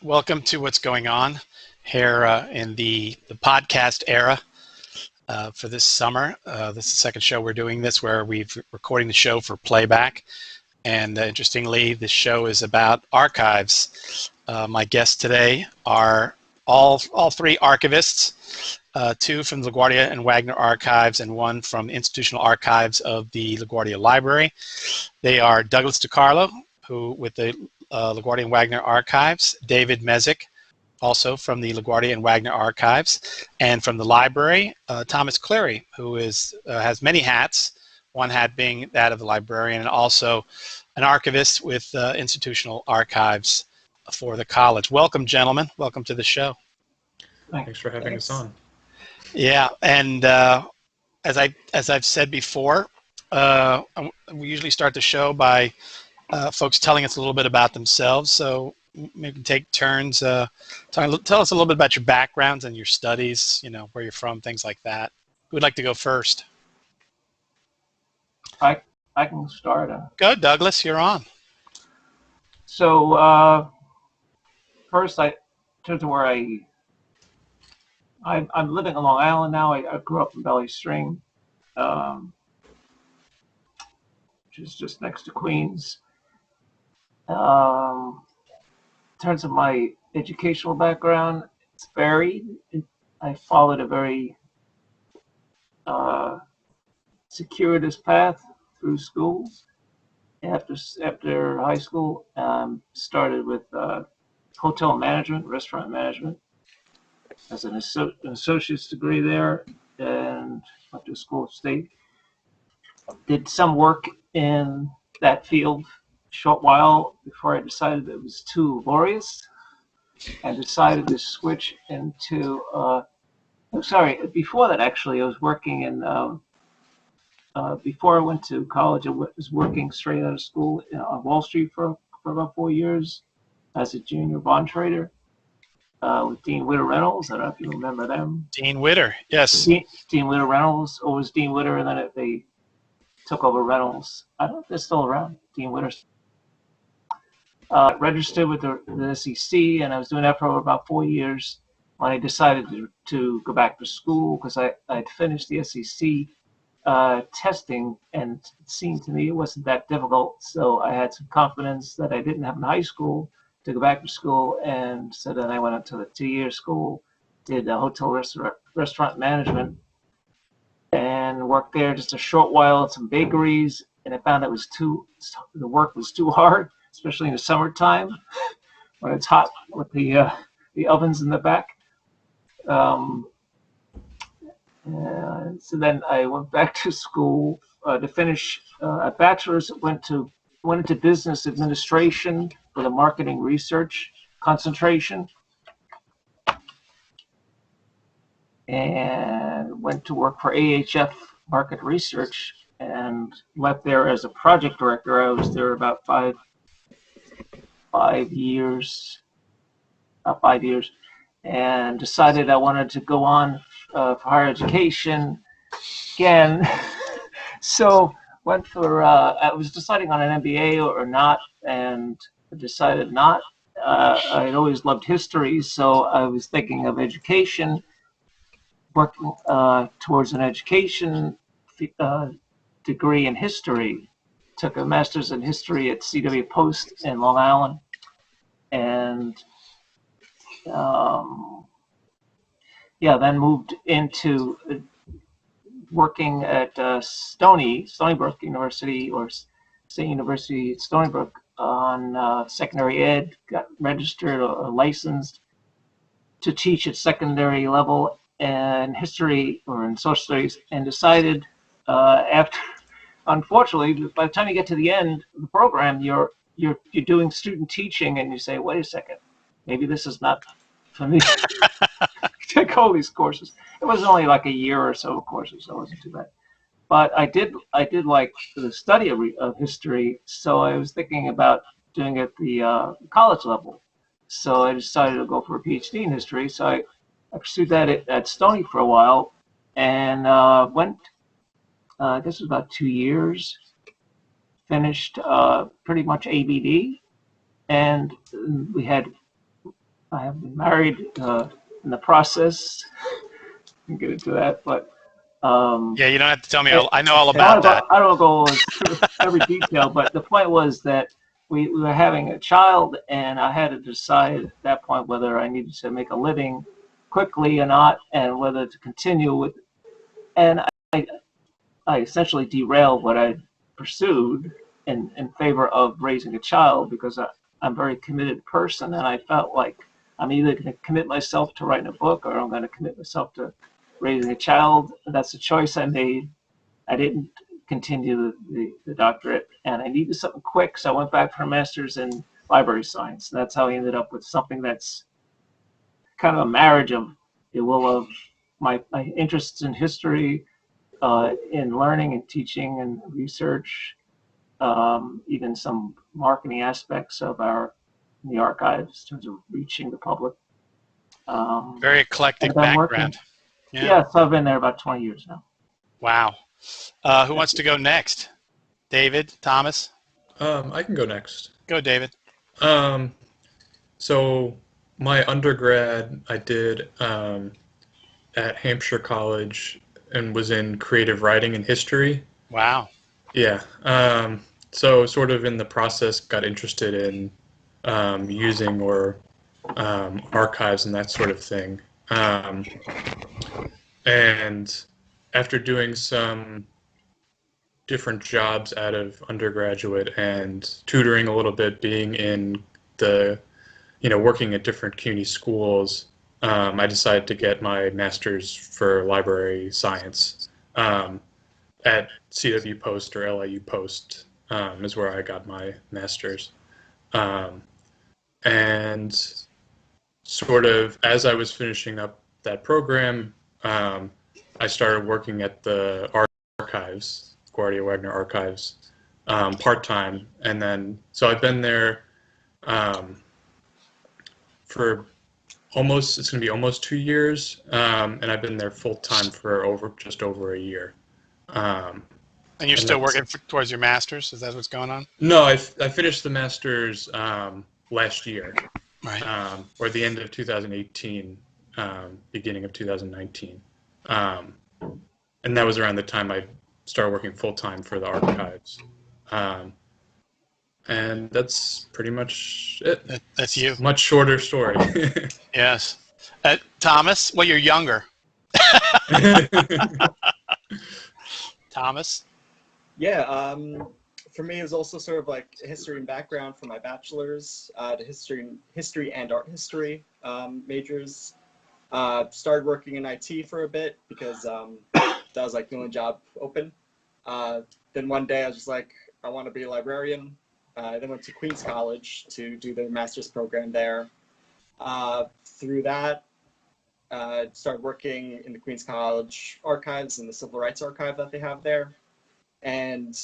Welcome to what's going on here in the podcast era for this summer. This is the second show we're doing this, where we're recording the show for playback. And interestingly, this show is about archives. My guests today are all three archivists, two from the LaGuardia and Wagner Archives and one from Institutional Archives of the LaGuardia Library. They are Douglas DiCarlo, who with the LaGuardia and Wagner Archives, David Mezick, also from the LaGuardia and Wagner Archives, and from the library, Thomas Cleary, who has many hats, one hat being that of the librarian, and also an archivist with Institutional Archives for the college. Welcome, gentlemen. Welcome to the show. Thanks for having us on. Yeah, and as I've said before, we usually start the show by folks telling us a little bit about themselves. So maybe take turns. Tell us a little bit about your backgrounds and your studies, where you're from, things like that. Who would like to go first? I can start. Go, Douglas, you're on. So first, I turn to where I'm living on Long Island now. I grew up in Valley Stream, which is just next to Queens. In terms of my educational background, it's varied. I followed a very circuitous path through schools. After high school, started with hotel management, restaurant management, as an associate's degree there, and went to school of state. Did some work in that field short while before I decided it was too laborious and decided to switch into, before that actually, I was working in, before I went to college, I was working straight out of school on Wall Street for about 4 years as a junior bond trader with Dean Witter Reynolds. I don't know if you remember them. Dean Witter, yes. Dean Witter Reynolds, or was Dean Witter, and then they took over Reynolds. I don't know if they're still around, Dean Witter. Registered with the SEC, and I was doing that for about 4 years when I decided to go back to school, because I'd finished the SEC testing, and it seemed to me it wasn't that difficult. So I had some confidence that I didn't have in high school to go back to school, and so then I went up to the 2-year school, did hotel restaurant management, and worked there just a short while at some bakeries, and I found the work was too hard, especially in the summertime when it's hot with the ovens in the back. So then I went back to school to finish a bachelor's. Went into business administration with a marketing research concentration, and went to work for AHF Market Research and left there as a project director. I was there about 5 years, and decided I wanted to go on for higher education again. So went for, I was deciding on an MBA or not, and decided not. I'd always loved history, so I was thinking of education, working towards an education degree in history. Took a master's in history at CW Post in Long Island, and then moved into working at Stony Brook University, or State University at Stony Brook, on secondary ed. Got registered or licensed to teach at secondary level in history or in social studies, and decided after. Unfortunately, by the time you get to the end of the program, you're doing student teaching, and you say, "Wait a second, maybe this is not for me." Take all these courses. It was only like a year or so of courses, so it wasn't too bad. But I did like the study of history, so I was thinking about doing it at the college level. So I decided to go for a PhD in history. So I pursued that at Stony for a while, and went. I guess it was about 2 years. Finished pretty much ABD, and we had I have been married in the process. I can get into that, but Yeah, you don't have to tell me. I know all about that. I don't go through every detail, but the point was that we were having a child, and I had to decide at that point whether I needed to make a living quickly or not, and whether to continue with. And I essentially derailed what I pursued in favor of raising a child, because I'm a very committed person, and I felt like I'm either going to commit myself to writing a book, or I'm going to commit myself to raising a child. That's a choice I made. I didn't continue the doctorate, and I needed something quick, so I went back for a master's in library science. And that's how I ended up with something that's kind of a marriage of, of my interests in history, in learning and teaching and research, even some marketing aspects of the archives in terms of reaching the public. Very eclectic background. Yeah, so I've been there about 20 years now. Wow. Who wants to go next? David, Thomas? I can go next. Go, David. So my undergrad I did at Hampshire College and was in creative writing and history. Wow. Yeah. So sort of in the process got interested in using or archives and that sort of thing. And after doing some different jobs out of undergraduate and tutoring a little bit, being in working at different CUNY schools, I decided to get my master's for library science at CW Post or LIU Post is where I got my master's. And sort of as I was finishing up that program, I started working at the archives, LaGuardia and Wagner Archives, part-time. And then, so I've been there for it's going to be almost 2 years. And I've been there full-time for just over a year. And you're still working towards your master's? Is that what's going on? No, I finished the master's last year. Right. Or the end of 2018, beginning of 2019. And that was around the time I started working full-time for the archives. And that's pretty much it. That's you. Much shorter story. Yes. Thomas, well, you're younger. Thomas? Yeah, for me, it was also sort of like history and background for my bachelor's, to history and art history majors. Started working in IT for a bit because that was like the only job open. Then one day I was just like, I want to be a librarian. I then went to Queens College to do the master's program there. Through that, started working in the Queens College archives and the Civil Rights Archive that they have there. And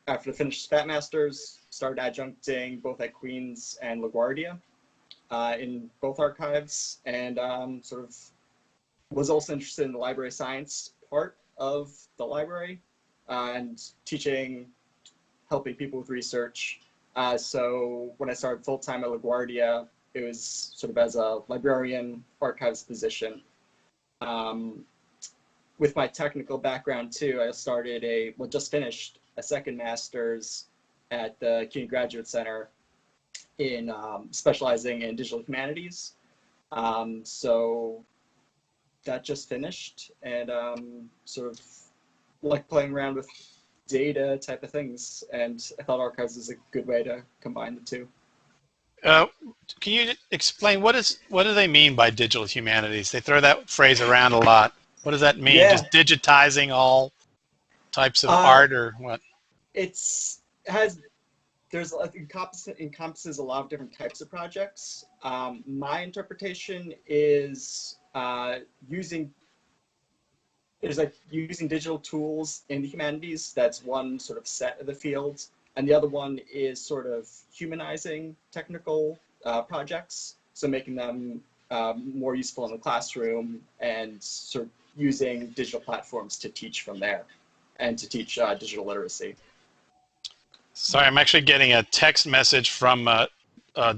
after the finished that master's, started adjuncting both at Queens and LaGuardia in both archives, and sort of was also interested in the library science part of the library and teaching, helping people with research. So when I started full-time at LaGuardia, it was sort of as a librarian archives position. With my technical background too, I just finished a second master's at the CUNY Graduate Center in specializing in digital humanities. So that just finished, and sort of like playing around with data type of things, and I thought archives is a good way to combine the two. Can you explain what do they mean by digital humanities? They throw that phrase around a lot. What does that mean? Yeah. Just digitizing all types of art, or what? There's encompasses a lot of different types of projects. My interpretation is using digital tools in the humanities. That's one sort of set of the fields, and the other one is sort of humanizing technical projects, so making them more useful in the classroom and sort of using digital platforms to teach from there and to teach digital literacy. Sorry, I'm actually getting a text message from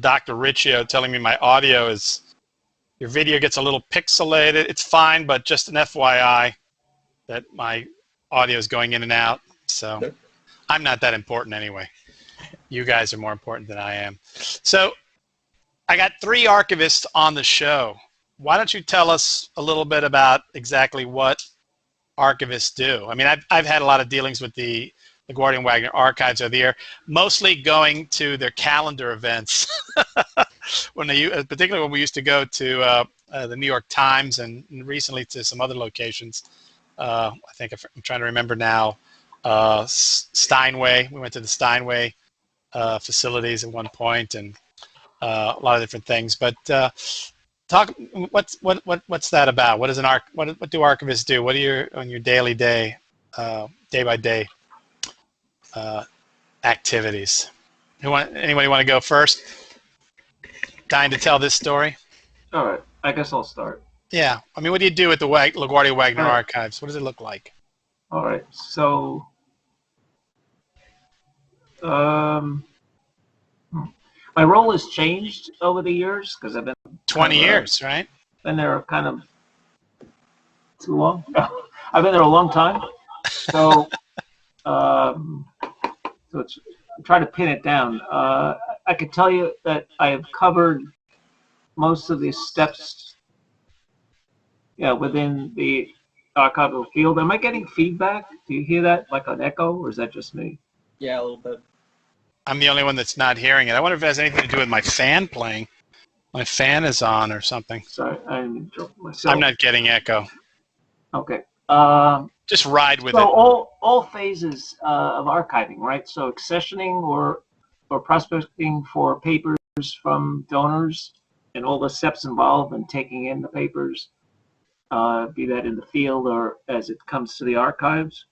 Dr. Riccio telling me my audio is your video gets a little pixelated. It's fine, but just an FYI that my audio is going in and out. So I'm not that important anyway. You guys are more important than I am. So I got 3 archivists on the show. Why don't you tell us a little bit about exactly what archivists do? I mean, I've had a lot of dealings with the LaGuardia and Wagner Archives over the year, mostly going to their calendar events, particularly when we used to go to the New York Times and recently to some other locations. I think I'm trying to remember now. Steinway. We went to the Steinway facilities at one point, and a lot of different things. But talk. What's that about? What is what do archivists do? What are on your day by day activities? Anybody want to go first? Dying to tell this story? All right, I guess I'll start. Yeah, I mean, what do you do at the LaGuardia Wagner Archives? What does it look like? All right, so my role has changed over the years because I've been 20 years, right? Been there kind of too long. I've been there a long time, so I'm trying to pin it down. I could tell you that I have covered most of the steps, within the archival field. Am I getting feedback? Do you hear that, like an echo, or is that just me? Yeah, a little bit. I'm the only one that's not hearing it. I wonder if it has anything to do with my fan playing. My fan is on or something. Sorry, I'm in trouble myself. I'm not getting echo. Okay. Just ride with it. So all phases of archiving, right? So accessioning or prospecting for papers from donors and all the steps involved in taking in the papers, be that in the field or as it comes to the archives.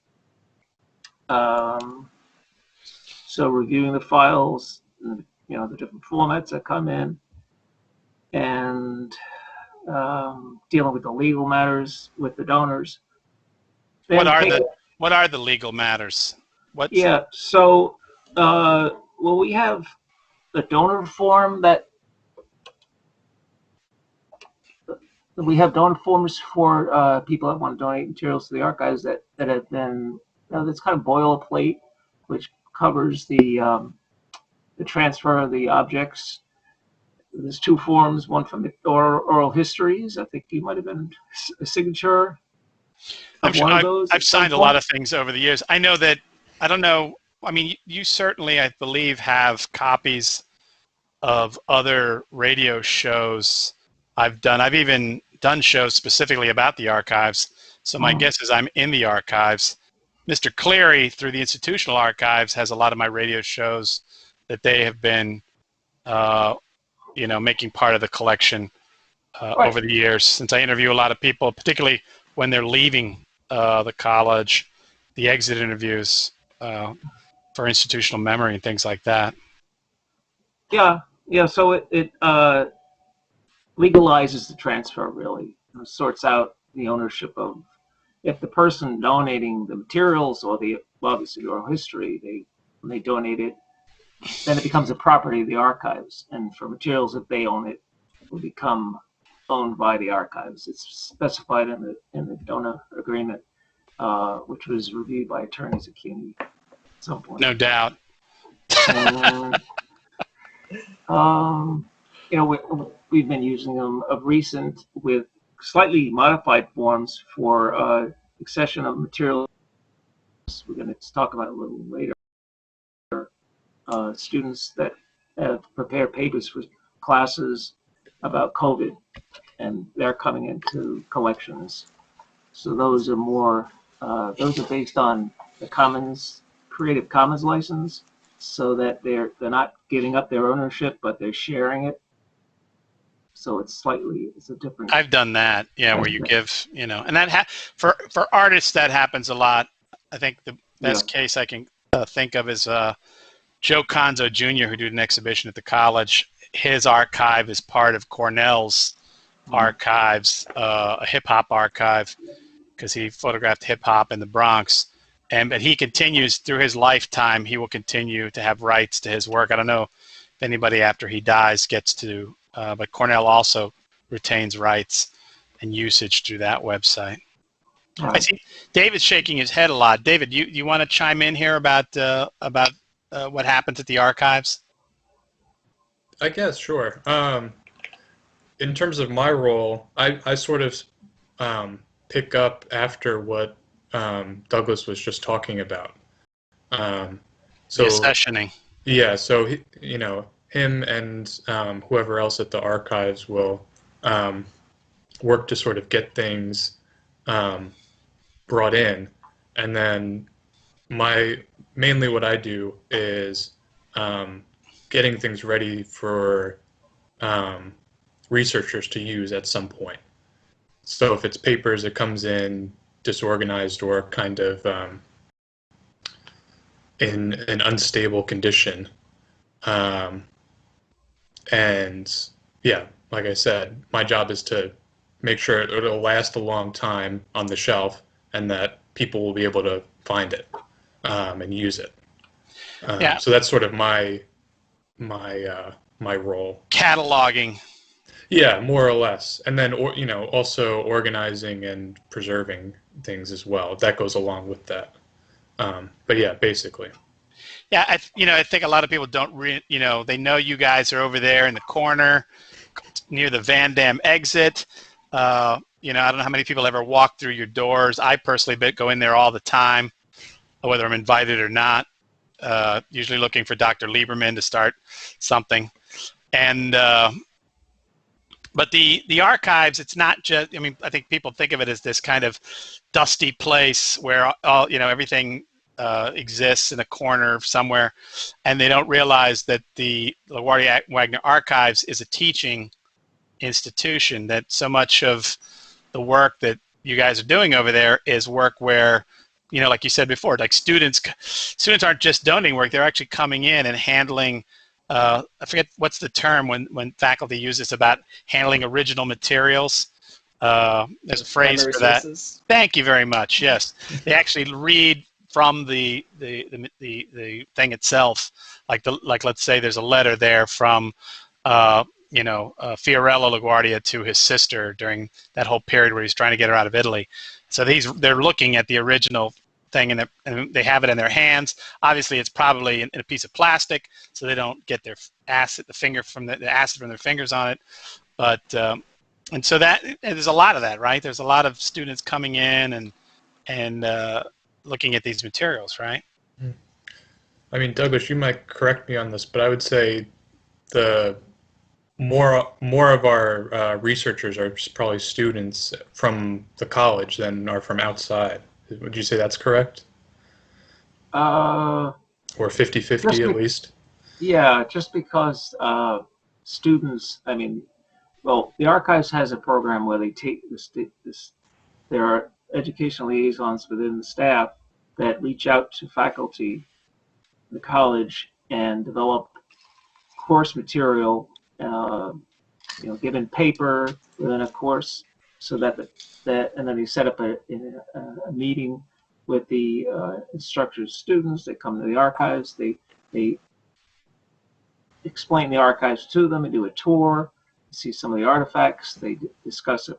So reviewing the files, the different formats that come in, and dealing with the legal matters with the donors. What are the legal matters? Yeah. So we have the donor form that we have donor forms for people that want to donate materials to the archives that have been that's kind of boilerplate, which covers the transfer of the objects. There's 2 forms, one from the oral histories. I think you might have been a signature. I'm sure I've signed a lot of things over the years. I know that, I don't know, I mean, you certainly, I believe, have copies of other radio shows I've done. I've even done shows specifically about the archives. So my guess is I'm in the archives. Mr. Cleary, through the Institutional Archives, has a lot of my radio shows that they have been, making part of the collection over the years. Since I interview a lot of people, particularly when they're leaving the college, the exit interviews for institutional memory and things like that. Yeah. So it legalizes the transfer, really. It sorts out the ownership of, if the person donating the materials or obviously the oral history, when they donate it, then it becomes a property of the archives. And for materials, if they own it, will become owned by the archives. It's specified in the donor agreement, which was reviewed by attorneys at CUNY at some point. No doubt. We've been using them of recent with slightly modified forms for accession of materials. We're going to talk about it a little later. Students that have prepared papers for classes about COVID, and they're coming into collections. So those are more, those are based on the Creative Commons license, so that they're not giving up their ownership, but they're sharing it. So it's a different. I've done that, where you give, and that for artists that happens a lot. I think the best case I can think of is Joe Conzo Jr., who did an exhibition at the college. His archive is part of Cornell's archives, a hip hop archive, because he photographed hip hop in the Bronx. But he continues through his lifetime. He will continue to have rights to his work. I don't know if anybody after he dies gets to, but Cornell also retains rights and usage through that website. Yeah. I see David's shaking his head a lot. David, you want to chime in here about what happens at the archives? I guess, sure. In terms of my role, I sort of pick up after what Douglas was just talking about. The So accessioning. yeah, so him and whoever else at the archives will work to sort of get things brought in, and then mainly what I do is getting things ready for researchers to use at some point. So if it's papers that comes in disorganized or kind of in an unstable condition, and yeah, like I said, my job is to make sure it'll last a long time on the shelf and that people will be able to find it and use it. Yeah. So that's sort of my role. Cataloging. Yeah, more or less. And then, also organizing and preserving things as well. That goes along with that. But yeah, basically. Yeah, I think a lot of people don't they know you guys are over there in the corner near the Van Dam exit. I don't know how many people ever walk through your doors. I personally go in there all the time, whether I'm invited or not, usually looking for Dr. Lieberman to start something. And but the archives, it's not just, I think people think of it as this kind of dusty place where everything exists in a corner somewhere, and they don't realize that the LaGuardia Wagner Archives is a teaching institution, that so much of the work that you guys are doing over there is work where, like you said before, like students aren't just donating work, they're actually coming in and handling I forget what's the term when faculty use this about handling original materials. There's a phrase for that. Thank you very much. Yes, they actually read from the thing itself. Like let's say there's a letter there from Fiorello LaGuardia to his sister during that whole period where he's trying to get her out of Italy. So they're looking at the original thing and they have it in their hands. Obviously, it's probably in a piece of plastic, so they don't get their acid from their fingers on it. But and so and there's a lot of that, right? There's a lot of students coming in and looking at these materials, right? I mean, Douglas, you might correct me on this, but I would say the more of our researchers are probably students from the college than are from outside. Would you say that's correct? Or 50-50 at least? Yeah, just because students, the archives has a program where they take there are educational liaisons within the staff that reach out to faculty in the college and develop course material, given paper within a course, so that and then they set up a meeting with the instructors, students. They come to the archives. They explain the archives to them and do a tour, see some of the artifacts. They discuss a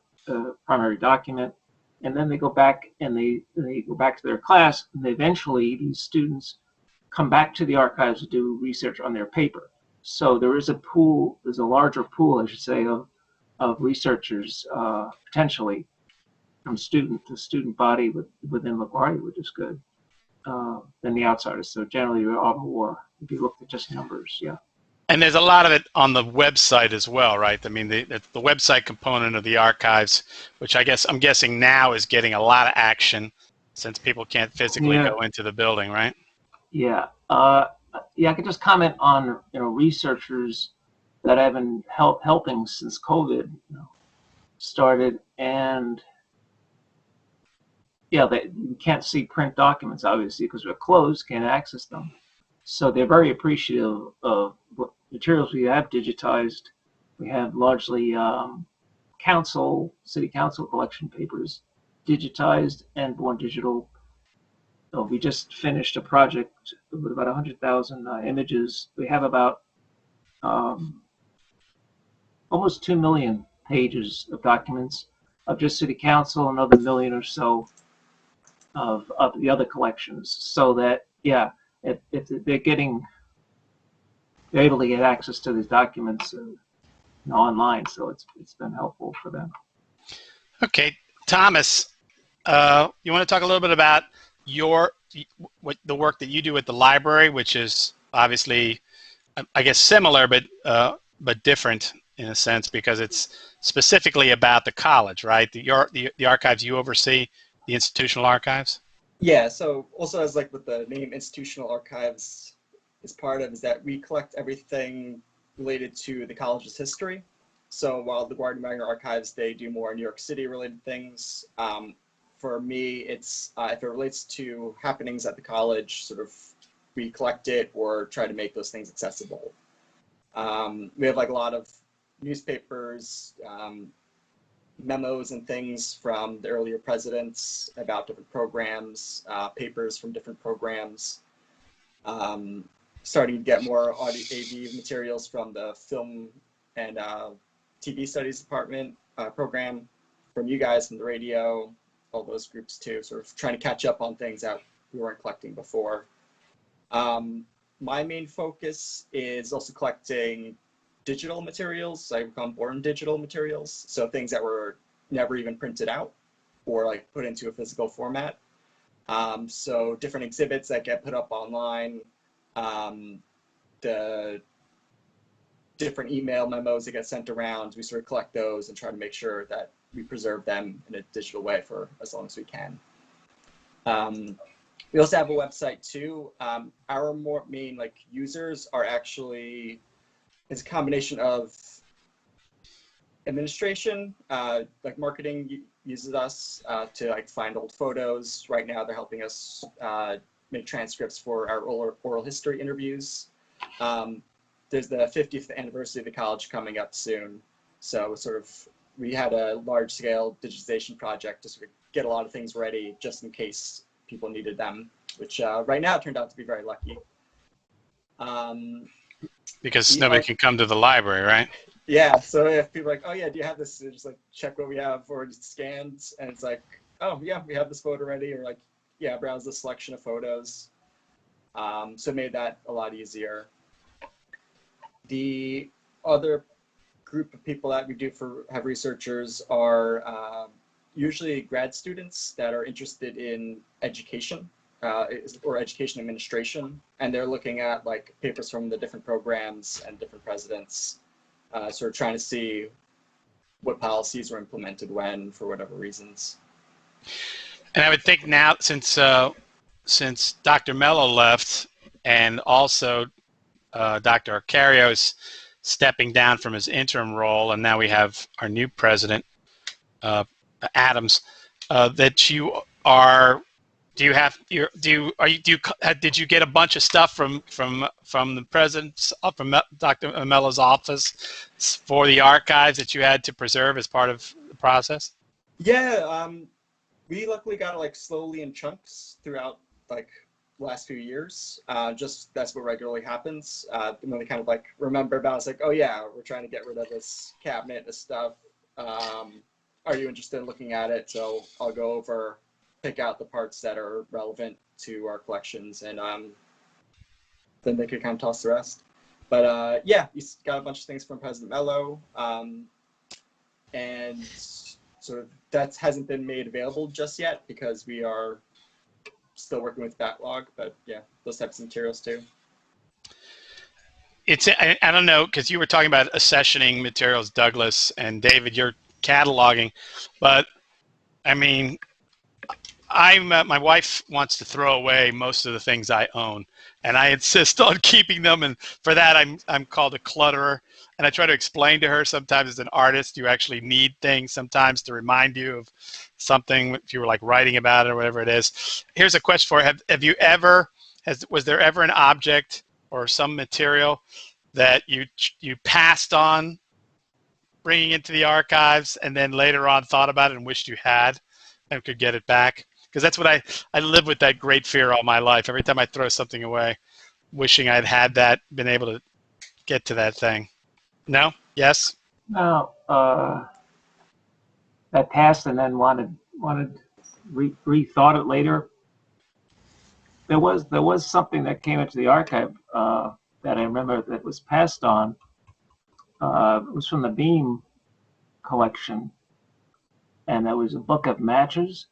primary document, and then they go back and they go back to their class. And eventually, these students come back to the archives to do research on their paper. So there is a pool. There's a larger pool, I should say, of researchers potentially from student to student body within LaGuardia, which is good, than the outsiders. So generally, you're all more if you look at just numbers, yeah. And there's a lot of it on the website as well, right? I mean, the website component of the archives, which I'm guessing now is getting a lot of action since people can't physically go into the building, right? Yeah. I could just comment on researchers that I've been helping since COVID started, and you can't see print documents obviously because they're closed, can't access them. So they're very appreciative of what materials we have digitized. We have largely city council collection papers digitized and born digital. We just finished a project with about 100,000 images. We have about almost 2 million pages of documents of just city council, another million or so of the other collections, so that, yeah, if they're able to get access to these documents online, so it's been helpful for them. Okay, Thomas, you want to talk a little bit about the work that you do at the library, which is obviously, I guess, similar but different in a sense, because it's specifically about the college, right? The archives you oversee, the institutional archives. Yeah. So also, as like with the name institutional archives is part of, is that we collect everything related to the college's history. So while the LaGuardia and Wagner Archives, they do more New York City related things. For me, it's if it relates to happenings at the college, sort of we collect it or try to make those things accessible. We have like a lot of newspapers, memos and things from the earlier presidents about different programs, papers from different programs. Starting to get more audio AV materials from the film and TV studies department program, from you guys, from the radio, all those groups too, sort of trying to catch up on things that we weren't collecting before. My main focus is also collecting digital materials. I become born digital materials, so things that were never even printed out or like put into a physical format. So different exhibits that get put up online, the different email memos that get sent around, we sort of collect those and try to make sure that we preserve them in a digital way for as long as we can. We also have a website too. Our main like users are actually, it's a combination of administration, like marketing uses us to like find old photos. Right now they're helping us make transcripts for our oral history interviews. There's the 50th anniversary of the college coming up soon. So sort of, we had a large scale digitization project to sort of get a lot of things ready just in case people needed them, which right now turned out to be very lucky. Because nobody can come to the library, right? Yeah, so if people are like, oh yeah, do you have this? So just like check what we have already scanned, and it's like, oh yeah, we have this photo ready, or like, yeah, browse the selection of photos. So it made that a lot easier. The other group of people that we do have researchers are usually grad students that are interested in education or education administration, and they're looking at like papers from the different programs and different presidents, sort of trying to see what policies were implemented when for whatever reasons. And I would think now, since Dr. Mello left, and also Dr. Arcarios stepping down from his interim role, and now we have our new president, Adams, that you are. Did you get a bunch of stuff from the president's, from Dr. Mello's office for the archives that you had to preserve as part of the process? Yeah, we luckily got it like slowly in chunks throughout like last few years. Just that's what regularly happens. When we kind of like remember about, it's like, oh yeah, we're trying to get rid of this cabinet, this stuff. Are you interested in looking at it? So I'll go over, pick out the parts that are relevant to our collections, and then they could kind of toss the rest. But yeah, we got a bunch of things from President Mello, and sort of that hasn't been made available just yet because we are still working with backlog. But yeah, those types of materials too. I don't know, because you were talking about accessioning materials, Douglas, and David, you're cataloging, but I mean, my wife wants to throw away most of the things I own, and I insist on keeping them, and for that I'm called a clutterer, and I try to explain to her sometimes as an artist you actually need things sometimes to remind you of something if you were like writing about it or whatever it is. Here's a question for you. Have you ever, was there ever an object or some material that you passed on bringing into the archives and then later on thought about it and wished you had and could get it back? Because that's what I live with, that great fear all my life. Every time I throw something away, wishing I'd had that, been able to get to that thing. No? Yes? No. that passed and then rethought it later. There was something that came into the archive that I remember that was passed on. It was from the Beam collection, and it was a book of matches.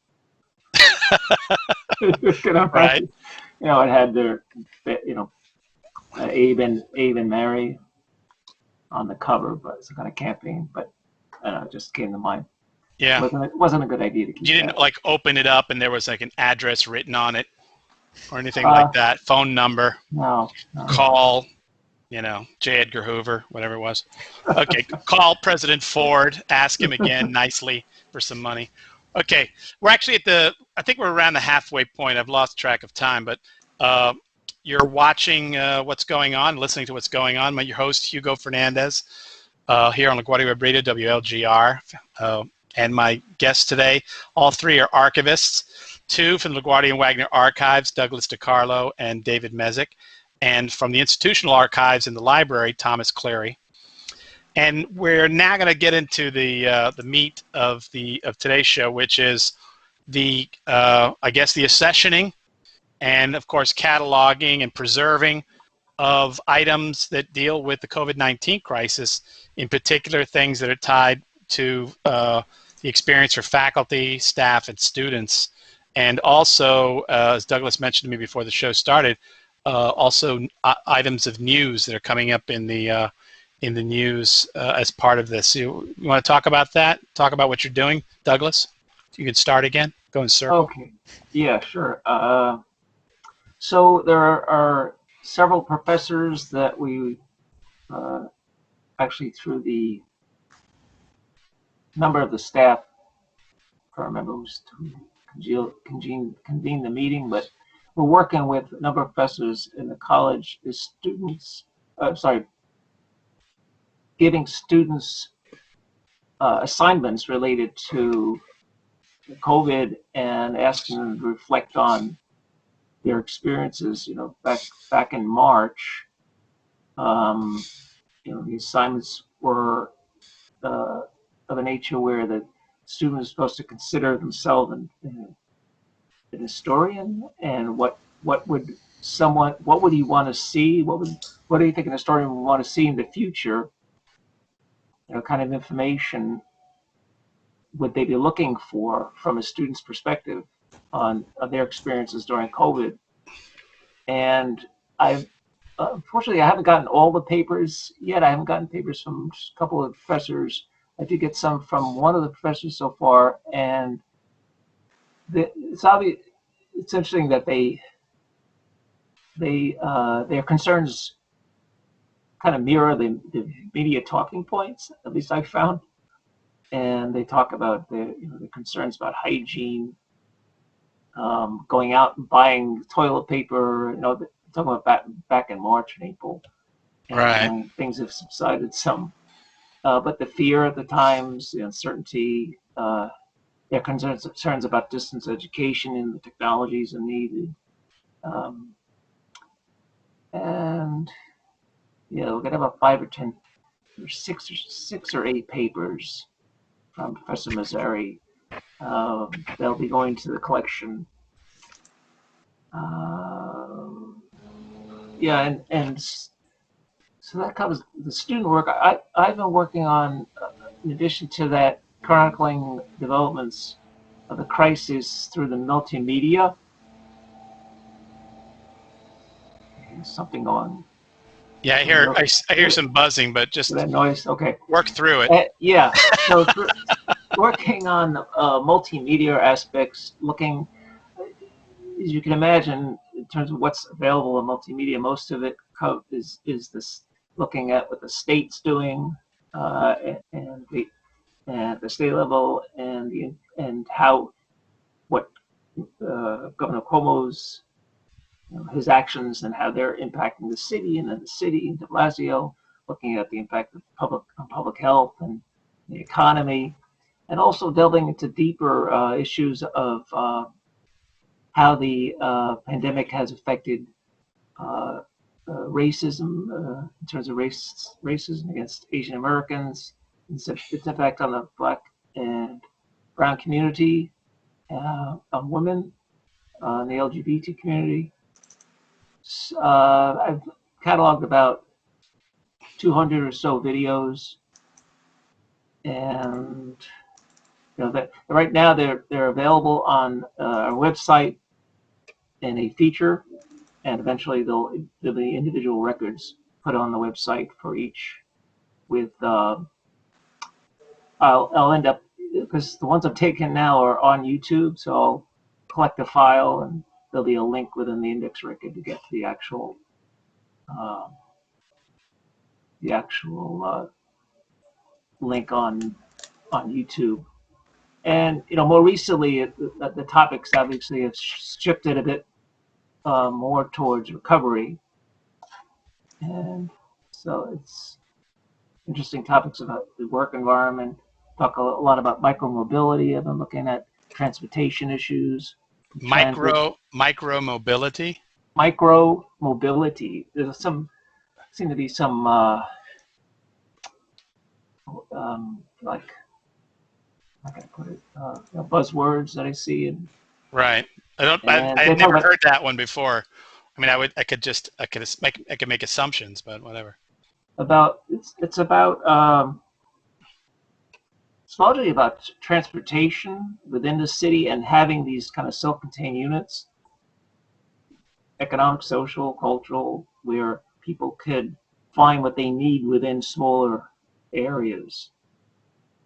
Right. You know, it had their, you know, Abe and Mary on the cover, but it's kind of camping. But it just came to mind. Yeah. It wasn't a good idea to keep. You didn't like open it up and there was like an address written on it or anything like that. Phone number. No. Call. You know, J. Edgar Hoover, whatever it was. Okay, call President Ford, ask him again nicely for some money. Okay, we're actually I think we're around the halfway point. I've lost track of time, but you're watching what's going on, listening to what's going on. Your host, Hugo Fernandez, here on LaGuardia Web Radio, WLGR. And my guests today, all three are archivists, two from the LaGuardia and Wagner Archives, Douglas DiCarlo and David Mezick, and from the Institutional Archives in the Library, Thomas Cleary. And we're now going to get into the meat of today's show, which is I guess the accessioning and, of course, cataloging and preserving of items that deal with the COVID-19 crisis, in particular things that are tied to the experience for faculty, staff, and students. And also, as Douglas mentioned to me before the show started, also items of news that are coming up in the news as part of this. You want to talk about that? Talk about what you're doing, Douglas? You can start again. Go in circle. Okay. Yeah, sure. So there are several professors that we actually through the number of the staff, I can't remember who's convened the meeting, but we're working with a number of professors in the college, giving students assignments related to COVID and asking them to reflect on their experiences. You know, back in March, you know, the assignments were of a nature where the student is supposed to consider themselves an historian, and what would you want to see? What do you think an historian would want to see in the future? You know, kind of information would they be looking for from a student's perspective on their experiences during COVID? And unfortunately, I haven't gotten all the papers yet. I haven't gotten papers from just a couple of professors. I did get some from one of the professors so far, and it's obvious. It's interesting that their concerns kind of mirror the media talking points. At least I found, and they talk about the concerns about hygiene, going out and buying toilet paper. You know, talking about back in March and April, and Right. Things have subsided some. But the fear at the times, the uncertainty, their concerns about distance education and the technologies needed. And we're gonna have about 5 or 10, or six or eight papers from Professor Mezick. They'll be going to the collection. And so that covers the student work. I've been working on, in addition to that, chronicling developments of the crisis through the multimedia. There's something going. Yeah, I hear some buzzing, but just that noise. Okay. Work through it. Yeah. So working on multimedia aspects, looking, as you can imagine, in terms of what's available in multimedia, most of it is this looking at what the state's doing and at the state level, and how what Governor Cuomo's his actions and how they're impacting the city, and then the city, De Blasio, looking at the impact of public health and the economy, and also delving into deeper issues of how the pandemic has affected racism, in terms of racism against Asian Americans, its effect on the Black and brown community, on women, in the LGBT community. I've cataloged about 200 or so videos, and that right now they're available on our website in a feature, and eventually there'll be individual records put on the website for each. With I'll end up, because the ones I've taken now are on YouTube, so I'll collect a file and there'll be a link within the index record to get to the actual link on YouTube. And more recently, the topics obviously have shifted a bit more towards recovery, and so it's interesting topics about the work environment. Talk a lot about micromobility. I've been looking at transportation issues. Micro mobility. Micro mobility. There's seem to be some like, how can I put it? Buzzwords that I see. Right. I've never heard that one before. I mean, I could make assumptions, but whatever. It's largely about transportation within the city and having these kind of self-contained units, economic, social, cultural, where people could find what they need within smaller areas.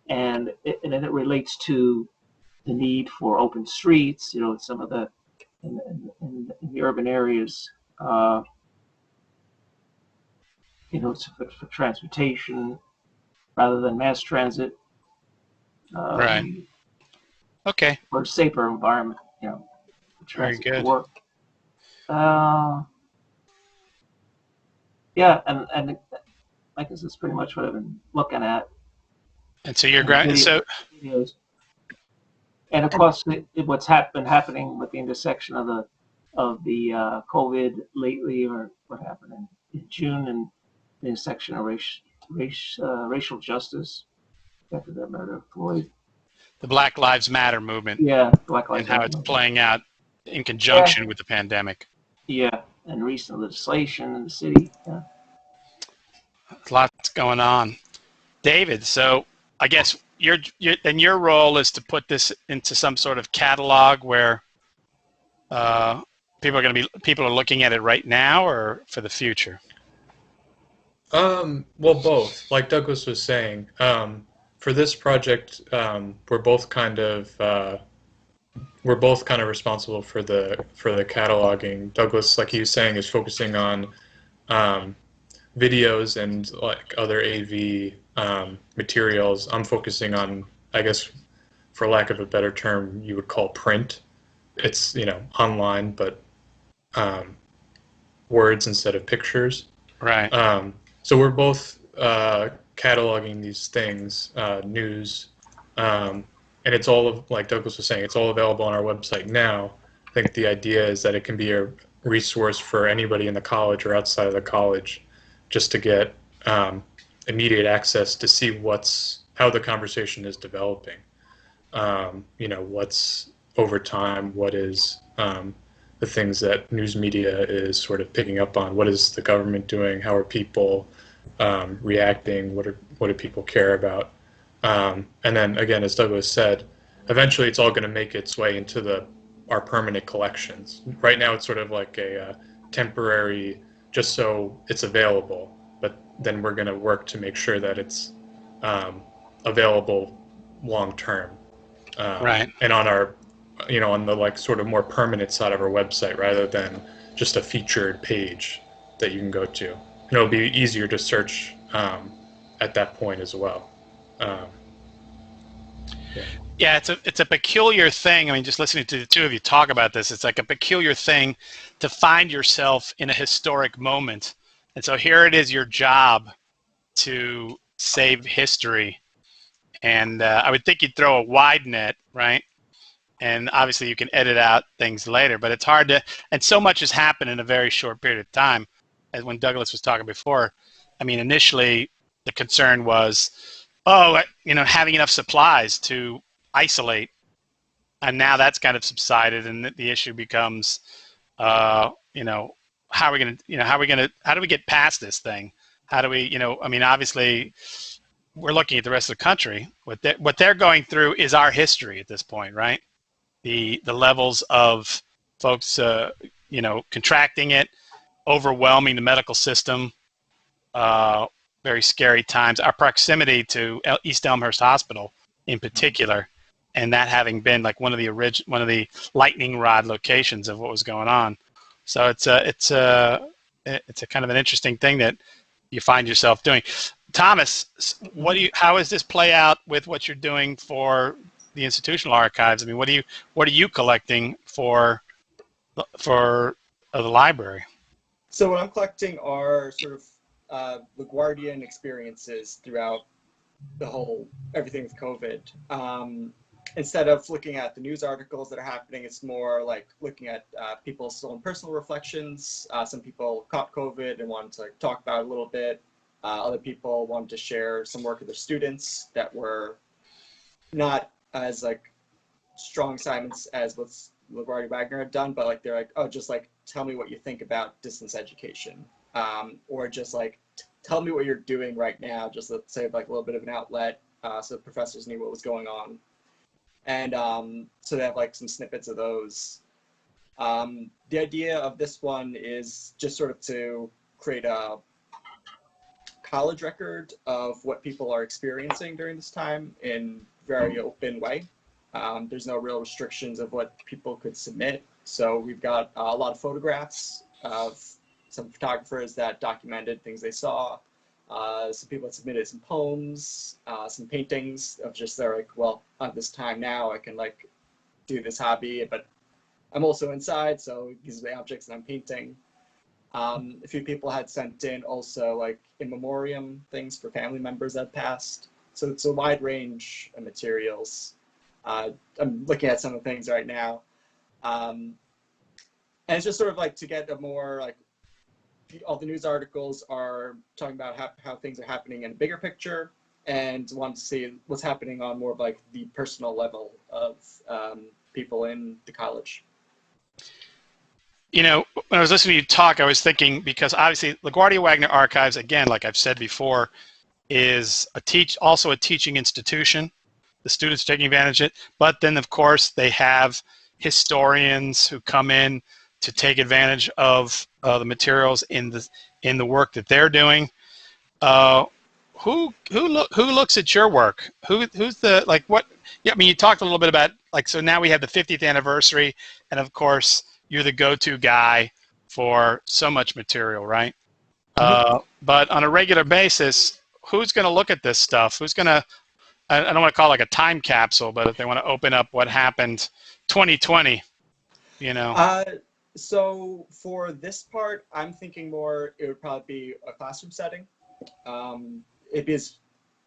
And it relates to the need for open streets, some of the, in the urban areas, for transportation rather than mass transit. Right. Okay. For a safer environment, for transit to work. Yeah, and I guess that's pretty much what I've been looking at. And so you're videos. And of course, what's been happening with the intersection of the COVID lately, or what happened in June, and the intersection of racial justice after the murder of Floyd. The Black Lives Matter movement. Yeah, Black Lives Matter. And how it's playing out in conjunction with the pandemic. Yeah, and recent legislation in the city. Yeah. Lots going on. David, so I guess your role is to put this into some sort of catalog where people are looking at it right now, or for the future? Well, both. Like Douglas was saying, for this project, we're both kind of responsible for the cataloging. Douglas, like he was saying, is focusing on videos and like other AV materials. I'm focusing on, I guess, for lack of a better term, you would call print. It's online, but words instead of pictures. Right. So we're both cataloging these things, news, and it's all like Douglas was saying, it's all available on our website now. I think the idea is that it can be a resource for anybody in the college or outside of the college, just to get immediate access to see how the conversation is developing. What's over time, what is the things that news media is sort of picking up on, what is the government doing, how are people reacting, what do people care about, and then again, as Douglas said, eventually it's all going to make its way into our permanent collections. Right now it's sort of like a temporary, just so it's available, but then we're going to work to make sure that it's available long term, right, and on our on the like sort of more permanent side of our website, rather than just a featured page that you can go to. And it'll be easier to search at that point as well. Yeah, it's a peculiar thing. I mean, just listening to the two of you talk about this, it's like a peculiar thing to find yourself in a historic moment. And so here it is, your job to save history. And I would think you'd throw a wide net, right? And obviously you can edit out things later, but it's hard to, and so much has happened in a very short period of time. As when Douglas was talking before, I mean, initially the concern was, having enough supplies to isolate, and now that's kind of subsided, and the issue becomes, you know, how are we going to, you know, how do we get past this thing? How do we, you know, I mean, obviously, we're looking at the rest of the country. What they're going through is our history at this point, right? The levels of folks, you know, contracting it, overwhelming the medical system, very scary times. Our proximity to East Elmhurst Hospital, in particular, and that having been like one of the lightning rod locations of what was going on. So it's a kind of an interesting thing that you find yourself doing. Thomas, how does this play out with what you're doing for the institutional archives? I mean, what are you collecting for the library? So what I'm collecting are sort of LaGuardian experiences throughout the whole everything with COVID. Instead of looking at the news articles that are happening, it's more like looking at people's own personal reflections. Some people caught COVID and wanted to talk about it a little bit. Other people wanted to share some work of their students that were not as like strong assignments as what LaGuardia and Wagner had done, but like they're like, oh, just like tell me what you think about distance education, or just like tell me what you're doing right now, just let's say like a little bit of an outlet, so the professors knew what was going on. And so they have like some snippets of those. The idea of this one is just sort of to create a college record of what people are experiencing during this time in very open way. There's no real restrictions of what people could submit. So we've got a lot of photographs of some photographers that documented things they saw. Some people that submitted some poems, some paintings of just they're like, well, at this time now I can like do this hobby, but I'm also inside, so these are the objects that I'm painting. A few people had sent in also like in memoriam things for family members that passed. So it's a wide range of materials. I'm looking at some of the things right now. And it's just sort of like to get a more like, all the news articles are talking about how things are happening in a bigger picture, and want to see what's happening on more of like the personal level of people in the college. You know, when I was listening to you talk, I was thinking, because obviously LaGuardia Wagner Archives, again, like I've said before, is also a teaching institution. The students taking advantage of it, but then of course they have historians who come in to take advantage of the materials in the work that they're doing. Who looks at your work? Who's the like what? Yeah, I mean, you talked a little bit about like, so now we have the 50th anniversary, and of course you're the go-to guy for so much material, right? But on a regular basis, who's going to look at this stuff? Who's going to, I don't want to call it like a time capsule, but if they want to open up what happened 2020, you know. So for this part, I'm thinking more it would probably be a classroom setting. It is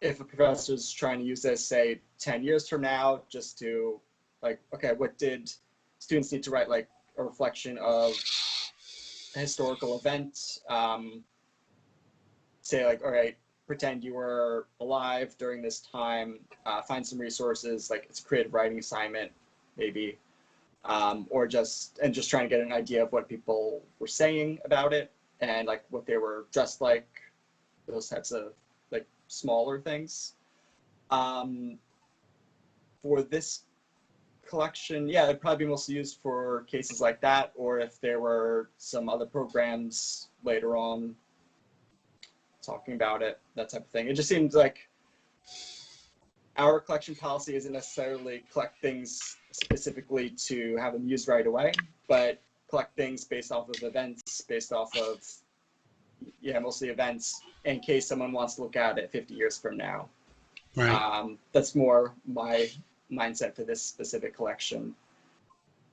if a professor's trying to use this, say 10 years from now, just to like, okay, what did students need to write, like a reflection of a historical event? Say like, all right, pretend you were alive during this time, find some resources, like it's a creative writing assignment, maybe, or just trying to get an idea of what people were saying about it and like what they were dressed like, those types of like smaller things. For this collection, yeah, it'd probably be mostly used for cases like that, or if there were some other programs later on talking about it, that type of thing. It just seems like our collection policy isn't necessarily collect things specifically to have them used right away, but collect things based off of events, based off of, yeah, mostly events, in case someone wants to look at it 50 years from now. Right. That's more my mindset for this specific collection.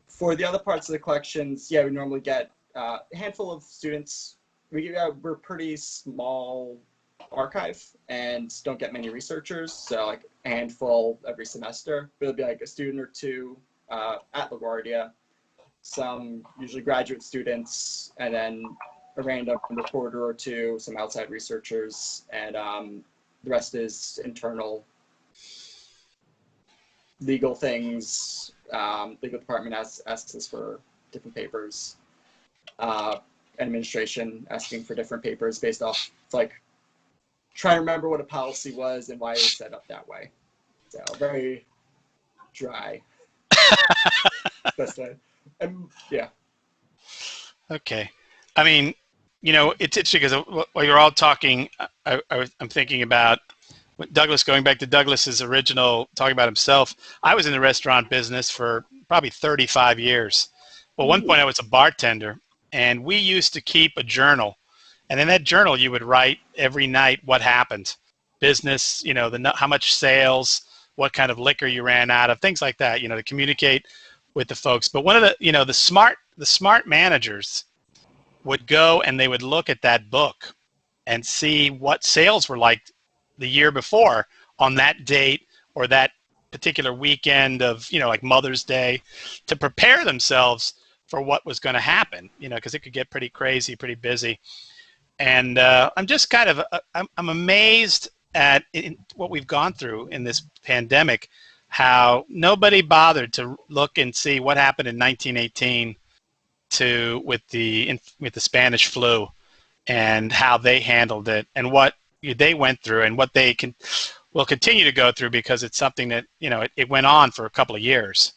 For the other parts of the collections, yeah, we normally get a handful of students. We're pretty small archive and don't get many researchers, so like a handful every semester. But it'll be like a student or two at LaGuardia, some usually graduate students, and then a random reporter or two, some outside researchers, and the rest is internal. legal things. Legal department asks us for different papers. Administration asking for different papers based off like trying to remember what a policy was and why it was set up that way. So very dry. Best way. Yeah. Okay. I mean, it's interesting because while you're all talking, I'm thinking about Douglas, going back to Douglas's original, talking about himself. I was in the restaurant business for probably 35 years. Well, one point I was a bartender, and we used to keep a journal. And in that journal, you would write every night what happened. Business, how much sales, what kind of liquor you ran out of, things like that, to communicate with the folks. But one of the, the smart managers would go and they would look at that book and see what sales were like the year before on that date or that particular weekend of, like Mother's Day, to prepare themselves for what was going to happen, because it could get pretty crazy, pretty busy. And I'm just kind of, I'm amazed at what we've gone through in this pandemic, how nobody bothered to look and see what happened in 1918 with the Spanish flu and how they handled it and what they went through and what they will continue to go through, because it's something that, it went on for a couple of years.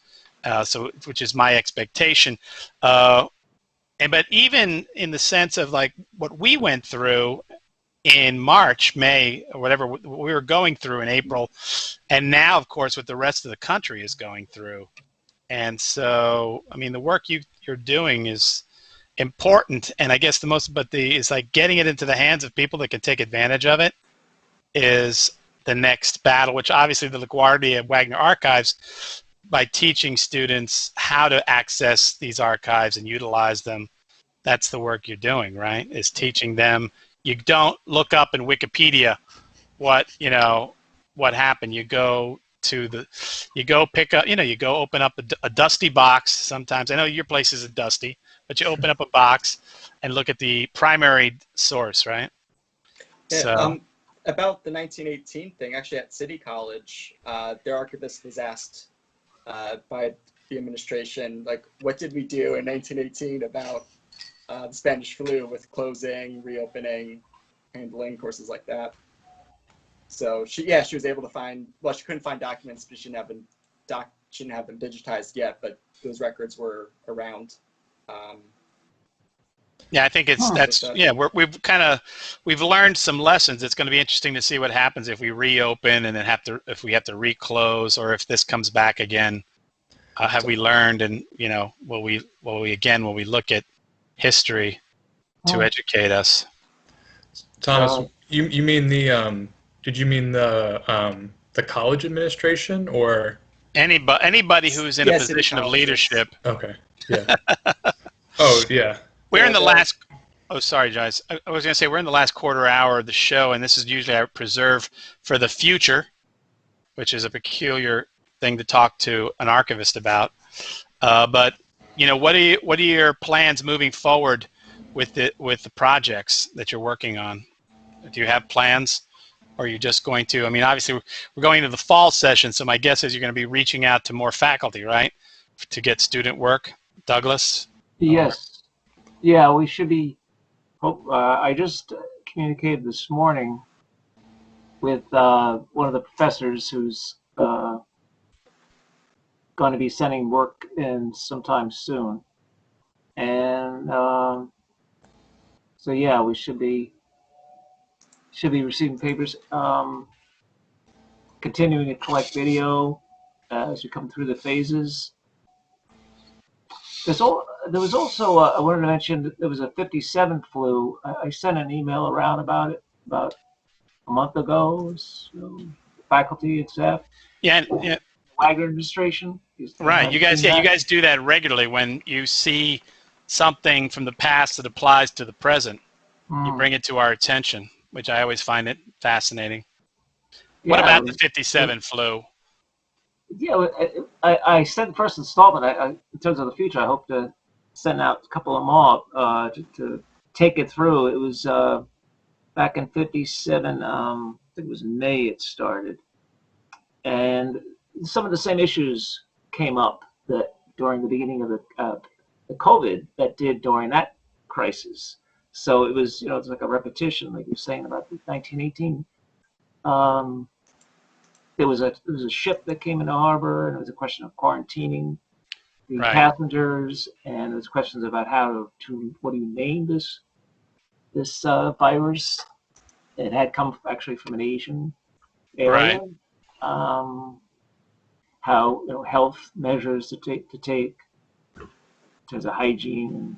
Which is my expectation. But even in the sense of like what we went through in March, May, or whatever we were going through in April, and now, of course, what the rest of the country is going through. And so, I mean, the work you're doing is important, and I guess it's like getting it into the hands of people that can take advantage of it is the next battle, which obviously the LaGuardia and Wagner Archives, by teaching students how to access these archives and utilize them, that's the work you're doing, right? Is teaching them. You don't look up in Wikipedia what happened. You go pick up, you go open up a dusty box. Sometimes, I know your place isn't dusty, but you open up a box and look at the primary source, right? Yeah, So about the 1918 thing, actually at City College, their archivist was asked by the administration, like, what did we do in 1918 about the Spanish flu with closing, reopening, handling, courses like that. So she was able to find, well, she couldn't find documents because she didn't have them digitized yet, but those records were around. Yeah, I think we've learned some lessons. It's going to be interesting to see what happens if we reopen and then if we have to reclose, or if this comes back again. Have we learned, and will we look at history to educate us? Thomas, you mean did you mean the college administration or anybody who's in a position of leadership? Okay. Yeah. Oh yeah. We're in the last. Oh, sorry, guys. I was going to say we're in the last quarter hour of the show, and this is usually I preserve for the future, which is a peculiar thing to talk to an archivist about. But what are your plans moving forward with the projects that you're working on? Do you have plans, or are you just going to? I mean, obviously we're going into the fall session, so my guess is you're going to be reaching out to more faculty, right, to get student work. Douglas? Yes. Yeah, we should be. I just communicated this morning with one of the professors who's going to be sending work in sometime soon, and so yeah, we should be receiving papers. Continuing to collect video as we come through the phases. There was also, I wanted to mention, there was a 57 flu. I sent an email around about it about a month ago. So faculty and staff. Yeah. Wagner administration. Right. You guys do that regularly when you see something from the past that applies to the present. You bring it to our attention, which I always find it fascinating. Yeah, what about the 57 flu? Yeah, I sent the first installment. In terms of the future, I hope to send out a couple of more to take it through. It was back in 57. I think it was May it started, and some of the same issues came up that during the beginning of the COVID that did during that crisis. So it was, it's like a repetition, like you're saying about the 1918. There was a ship that came into harbor, and it was a question of quarantining the passengers, and there was questions about how to what do you name this virus. It had come actually from an Asian area. How health measures to take in terms of hygiene.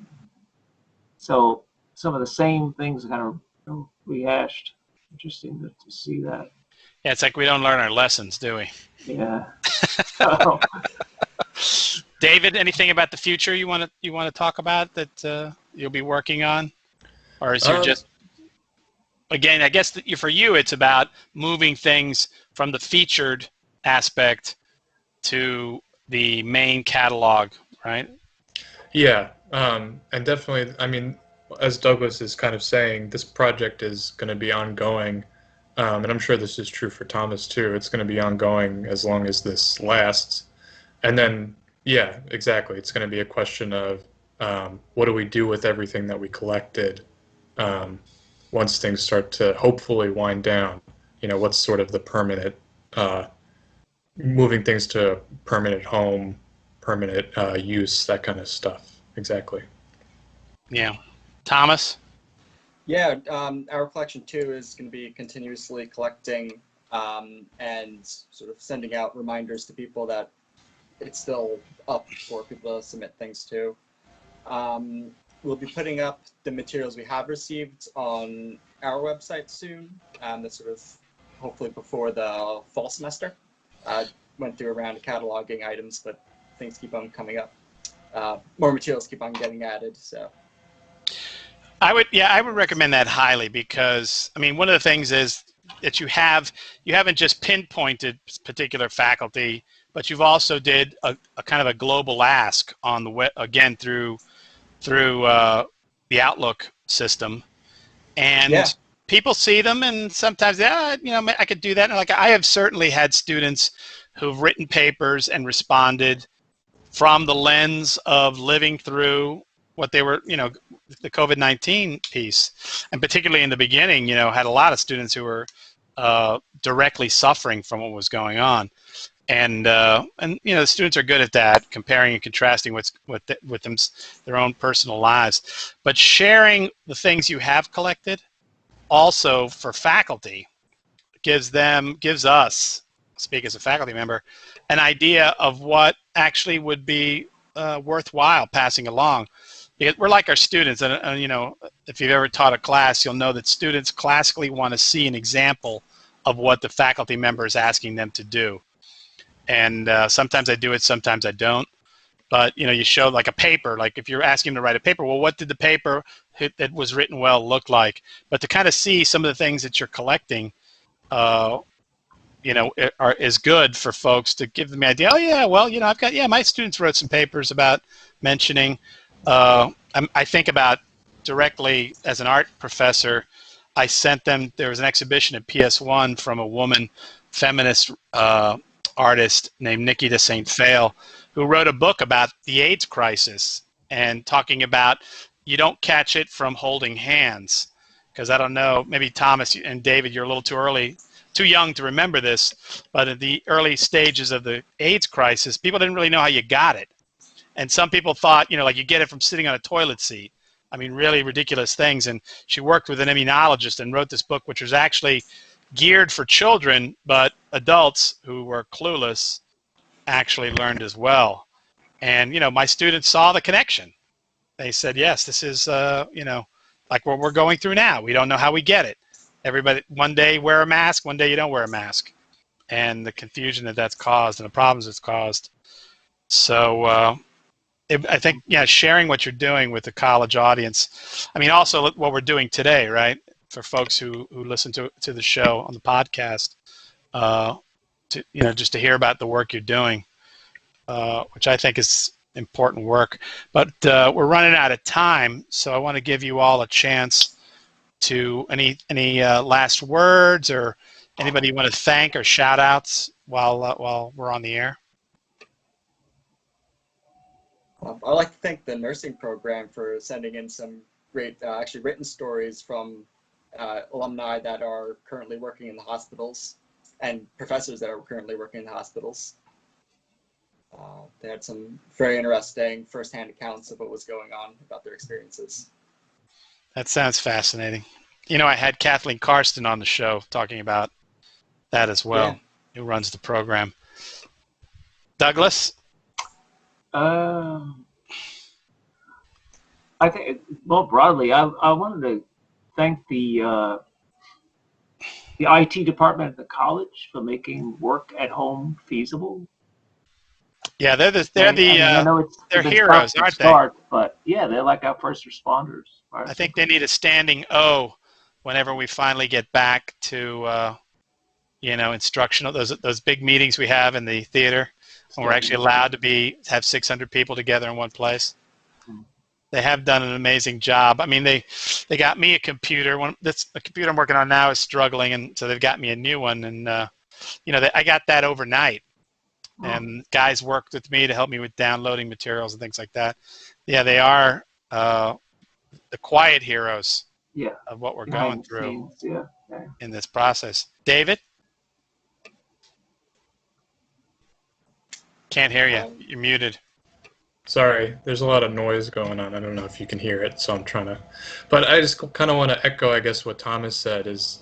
So some of the same things kind of rehashed. Interesting to see that. Yeah, it's like we don't learn our lessons, do we? Yeah. David, anything about the future you want to talk about that you'll be working on, or is it just again? I guess for you, it's about moving things from the featured aspect to the main catalog, right? Yeah, and definitely. I mean, as Douglas is kind of saying, this project is going to be ongoing. And I'm sure this is true for Thomas too. It's going to be ongoing as long as this lasts. And then, yeah, exactly. It's going to be a question of what do we do with everything that we collected once things start to hopefully wind down. What's sort of the permanent, moving things to permanent home, permanent use, that kind of stuff. Exactly. Yeah. Thomas? Yeah, our collection too is going to be continuously collecting and sort of sending out reminders to people that it's still up for people to submit things to. We'll be putting up the materials we have received on our website soon. That's sort of hopefully before the fall semester. Went through a round of cataloging items, but things keep on coming up. More materials keep on getting added, so. I would recommend that highly, because I mean, one of the things is that you haven't just pinpointed particular faculty, but you've also did a kind of a global ask on the web, again through the Outlook system, and people see them, and sometimes I could do that. And like I have certainly had students who've written papers and responded from the lens of living through what they were, the COVID-19 piece, and particularly in the beginning, had a lot of students who were directly suffering from what was going on, and the students are good at that, comparing and contrasting with their own personal lives, but sharing the things you have collected, also for faculty, gives us, speak as a faculty member, an idea of what actually would be worthwhile passing along. Because we're like our students, and if you've ever taught a class, you'll know that students classically want to see an example of what the faculty member is asking them to do. And sometimes I do it, sometimes I don't. But you show like a paper, like if you're asking them to write a paper, well, what did the paper that was written well look like? But to kind of see some of the things that you're collecting, is good for folks to give them the idea. Oh yeah, well, I've got my students wrote some papers about mentioning. I think about directly as an art professor, I sent them, there was an exhibition at PS1 from a woman feminist artist named Nikki de Saint Fail, who wrote a book about the AIDS crisis and talking about you don't catch it from holding hands. Because I don't know, maybe Thomas and David, you're a little too young to remember this, but in the early stages of the AIDS crisis, people didn't really know how you got it. And some people thought, like you get it from sitting on a toilet seat. I mean, really ridiculous things. And she worked with an immunologist and wrote this book, which was actually geared for children, but adults who were clueless actually learned as well. And, my students saw the connection. They said, yes, this is, like what we're going through now. We don't know how we get it. Everybody, one day wear a mask, one day you don't wear a mask. And the confusion that's caused and the problems it's caused. So, I think, sharing what you're doing with the college audience. I mean, also what we're doing today, right? For folks who listen to the show on the podcast, just to hear about the work you're doing, which I think is important work. But we're running out of time, so I want to give you all a chance to any last words or anybody you want to thank or shout outs while we're on the air? I'd like to thank the nursing program for sending in some great, actually written stories from alumni that are currently working in the hospitals and professors that are currently working in the hospitals. They had some very interesting firsthand accounts of what was going on about their experiences. That sounds fascinating. You know, I had Kathleen Karsten on the show talking about that as well, who runs the program. Douglas? I think, well, broadly, I wanted to thank the IT department at the college for making work at home feasible. Yeah, they're I know they're been heroes, tough to aren't start, but yeah, they're like our first responders. I think they need a standing O whenever we finally get back to instructional, those big meetings we have in the theater when we're actually allowed to have 600 people together in one place. They have done an amazing job. I mean, they got me a computer. The computer I'm working on now is struggling, and so they've got me a new one. And I got that overnight, and guys worked with me to help me with downloading materials and things like that. Yeah, they are the quiet heroes of what we're going through in this process. David? Can't hear you. You're muted. Sorry, there's a lot of noise going on. I don't know if you can hear it, so I'm trying to. But I just kind of want to echo, I guess, what Thomas said is,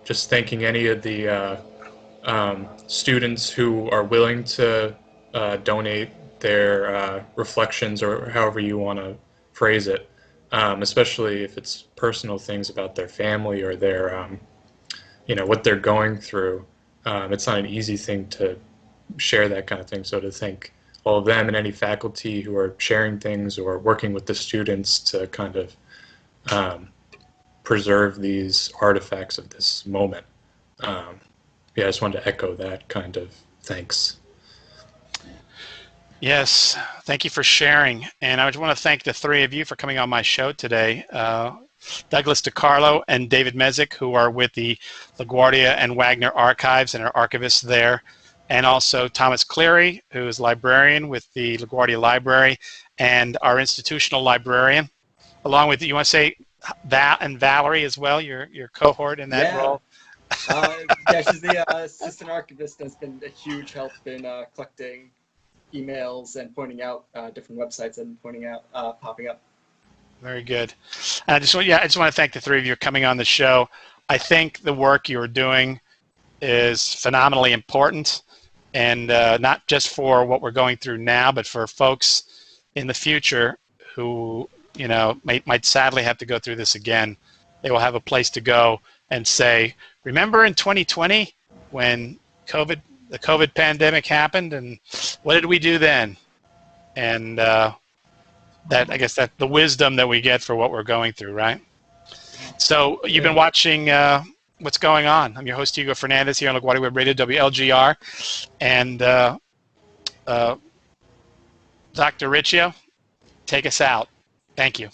just thanking any of the students who are willing to donate their reflections or however you want to phrase it, especially if it's personal things about their family or their, what they're going through. It's not an easy thing to share that kind of thing, so to thank all of them and any faculty who are sharing things or working with the students to kind of preserve these artifacts of this moment. I just wanted to echo that kind of thanks. Yes, thank you for sharing. And I just want to thank the three of you for coming on my show today. Douglas DiCarlo and David Mezick, who are with the LaGuardia and Wagner Archives and are archivists there. And also Thomas Cleary, who is librarian with the LaGuardia Library and our institutional librarian. Along with, you want to say Val and Valerie as well, your cohort in that role? She's the assistant archivist and has been a huge help in collecting emails and pointing out different websites and popping up. Very good. And I just want to thank the three of you for coming on the show. I think the work you're doing is phenomenally important. And not just for what we're going through now, but for folks in the future who, might sadly have to go through this again. They will have a place to go and say, remember in 2020 when the COVID pandemic happened, and what did we do then? And I guess that the wisdom that we get for what we're going through, right? So you've been watching What's Going On. I'm your host, Hugo Fernandez, here on LaGuardia Web Radio, WLGR. And Dr. Riccio, take us out. Thank you.